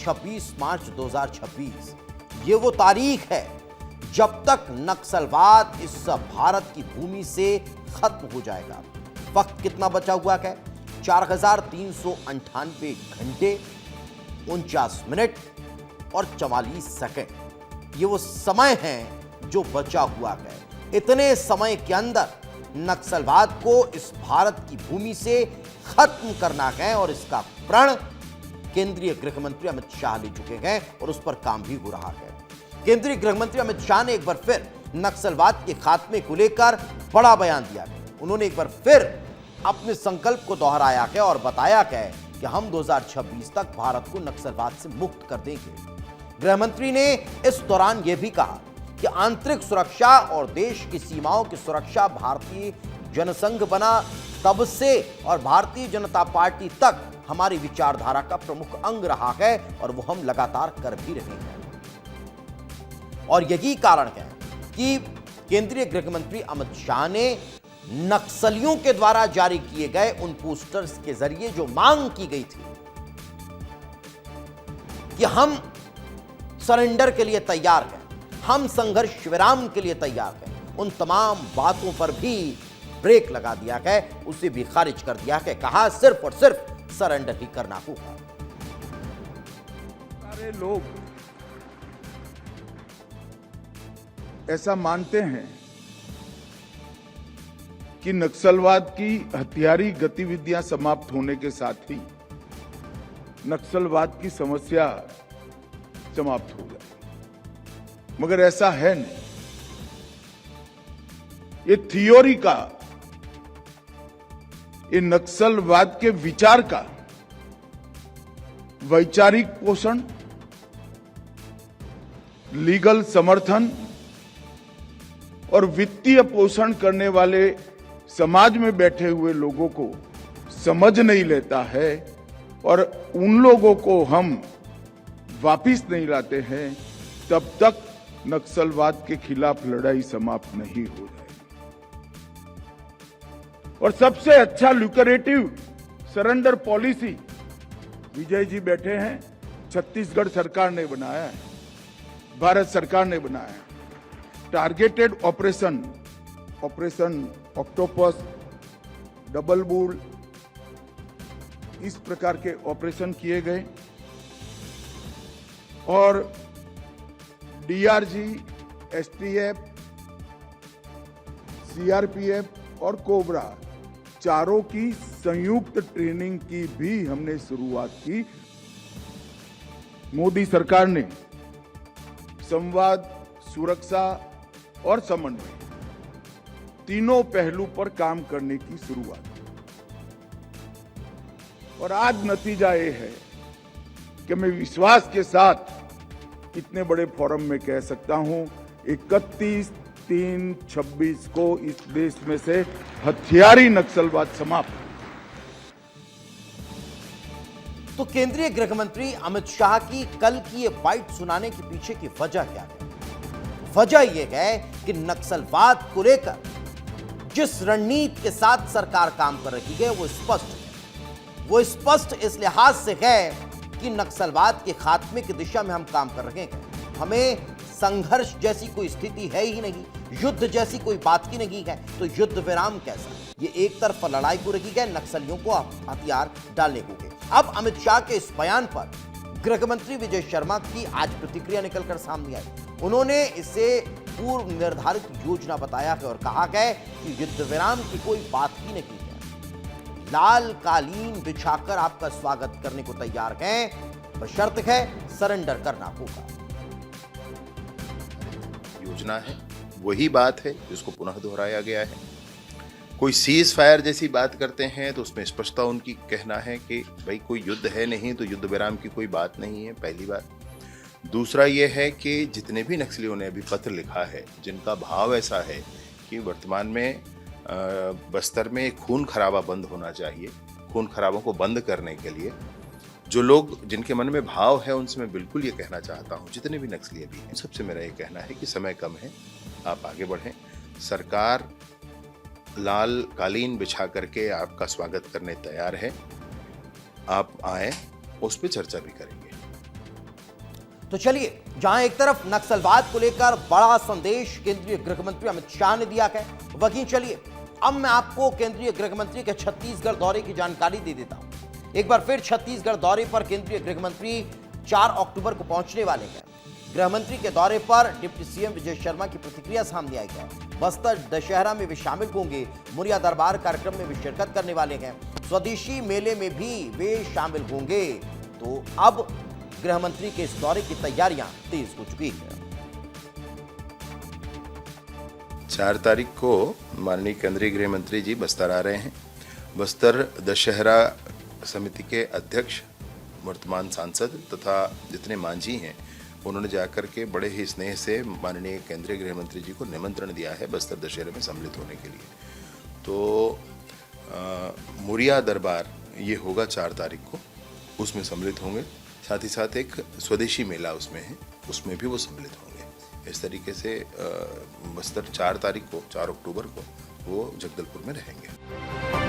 26 मार्च 2026 ये वो तारीख है जब तक नक्सलवाद इस भारत की भूमि से खत्म हो जाएगा। वक्त कितना बचा हुआ है? 4398 घंटे 49 मिनट और 44 सेकंड। ये वो समय है जो बचा हुआ है। इतने समय के अंदर नक्सलवाद को इस भारत की भूमि से खत्म करना है और इसका प्रण केंद्रीय गृह मंत्री अमित शाह ले चुके हैं और उस पर काम भी हो रहा है। केंद्रीय गृह मंत्री अमित शाह ने एक बार फिर नक्सलवाद के खात्मे को लेकर बड़ा बयान दिया है। उन्होंने एक बार फिर अपने संकल्प को दोहराया है और बताया है कि हम 2026 तक भारत को नक्सलवाद से मुक्त कर देंगे। गृह मंत्री ने इस दौरान यह भी कहा कि आंतरिक सुरक्षा और देश की सीमाओं की सुरक्षा भारतीय जनसंघ बना तब से और भारतीय जनता पार्टी तक हमारी विचारधारा का प्रमुख अंग रहा है और वो हम लगातार कर भी रहे हैं। और यही कारण है कि केंद्रीय गृह मंत्री अमित शाह ने नक्सलियों के द्वारा जारी किए गए उन पोस्टर्स के जरिए जो मांग की गई थी कि हम सरेंडर के लिए तैयार हैं, हम संघर्ष विराम के लिए तैयार हैं, उन तमाम बातों पर भी ब्रेक लगा दिया है, उसे भी खारिज कर दिया है। कहा सिर्फ और सिर्फ सरेंडर ही करना होगा। सारे लोग ऐसा मानते हैं कि नक्सलवाद की हथियारी गतिविधियां समाप्त होने के साथ ही नक्सलवाद की समस्या समाप्त हो जाए, मगर ऐसा है नहीं। ये थियोरी का, ये नक्सलवाद के विचार का वैचारिक पोषण, लीगल समर्थन और वित्तीय पोषण करने वाले समाज में बैठे हुए लोगों को समझ नहीं लेता है और उन लोगों को हम वापिस नहीं लाते हैं, तब तक नक्सलवाद के खिलाफ लड़ाई समाप्त नहीं हो जाएगी। और सबसे अच्छा ल्यूकरेटिव सरेंडर पॉलिसी विजय जी बैठे हैं, छत्तीसगढ़ सरकार ने बनाया है, भारत सरकार ने बनाया है। Targeted operation, operation octopus, double bull, इस प्रकार के ऑपरेशन किए गए और डीआरजी, एसटीएफ, सीआरपीएफ और कोबरा चारों की संयुक्त ट्रेनिंग की भी हमने शुरुआत की। मोदी सरकार ने संवाद, सुरक्षा और समन्वय तीनों पहलू पर काम करने की शुरुआत, और आज नतीजा ये है कि मैं विश्वास के साथ इतने बड़े फोरम में कह सकता हूं 31/3/26 को इस देश में से हथियारी नक्सलवाद समाप्त। तो केंद्रीय गृह मंत्री अमित शाह की कल की ये बाइट सुनाने के पीछे की वजह क्या है? वजह यह है कि नक्सलवाद को लेकर जिस रणनीति के साथ सरकार काम कर रही है वो स्पष्ट है। वो स्पष्ट इस लिहाज से है कि नक्सलवाद के खात्मे की दिशा में हम काम कर रहे हैं। हमें संघर्ष जैसी कोई स्थिति है ही नहीं, युद्ध जैसी कोई बात ही नहीं है, तो युद्ध विराम कैसा? ये एक तरफा लड़ाई हो रही है, नक्सलियों को हथियार डालने होंगे। अब अमित शाह के इस बयान पर गृह मंत्री विजय शर्मा की आज प्रतिक्रिया निकलकर सामने आई। उन्होंने इसे पूर्व निर्धारित योजना बताया है और कहा है कि युद्ध विराम की कोई बात ही नहीं है, लाल कालीन बिछाकर आपका स्वागत करने को तैयार हैं, बशर्त है सरेंडर करना होगा। योजना है, वही बात है जिसको पुनः दोहराया गया है। कोई सीज फायर जैसी बात करते हैं तो उसमें स्पष्टता उनकी कहना है कि भाई कोई युद्ध है नहीं, तो युद्ध विराम की कोई बात नहीं है, पहली बात। दूसरा यह है कि जितने भी नक्सलियों ने अभी पत्र लिखा है, जिनका भाव ऐसा है कि वर्तमान में बस्तर में खून खराबा बंद होना चाहिए, खून खराबों को बंद करने के लिए जो लोग, जिनके मन में भाव है, उनसे मैं बिल्कुल ये कहना चाहता हूँ, जितने भी नक्सली अभी हैं, सबसे मेरा ये कहना है कि समय कम है, आप आगे बढ़ें। सरकार लाल कालीन बिछा करके आपका स्वागत करने तैयार है, आप आए, उस पर चर्चा भी करेंगे। तो चलिए, जहां एक तरफ नक्सलवाद को लेकर बड़ा संदेश केंद्रीय गृह मंत्री अमित शाह ने दिया है, वहीं चलिए अब मैं आपको केंद्रीय गृह मंत्री के छत्तीसगढ़ दौरे की जानकारी दे देता हूं। एक बार फिर छत्तीसगढ़ दौरे पर केंद्रीय गृह मंत्री 4 अक्टूबर को पहुंचने वाले हैं। गृह मंत्री के दौरे पर डिप्टी सीएम विजय शर्मा की प्रतिक्रिया सामने आई है। बस्तर दशहरा में वे शामिल होंगे, मुरिया दरबार कार्यक्रम में वे शिरकत करने वाले हैं, स्वदेशी मेले में भी वे शामिल होंगे। तो अब गृह मंत्री के इस दौरे की तैयारियां तेज हो चुकी है। 4 तारीख को माननीय केंद्रीय गृह मंत्री जी बस्तर आ रहे हैं। बस्तर दशहरा समिति के अध्यक्ष, वर्तमान सांसद तथा जितने मांझी हैं, उन्होंने जाकर के बड़े ही स्नेह से माननीय केंद्रीय गृह मंत्री जी को निमंत्रण दिया है बस्तर दशहरे में सम्मिलित होने के लिए। तो मुरिया दरबार ये होगा 4 तारीख को, उसमें सम्मिलित होंगे। साथ ही साथ एक स्वदेशी मेला उसमें है, उसमें भी वो सम्मिलित होंगे। इस तरीके से बस्तर 4 तारीख को, 4 अक्टूबर को वो जगदलपुर में रहेंगे।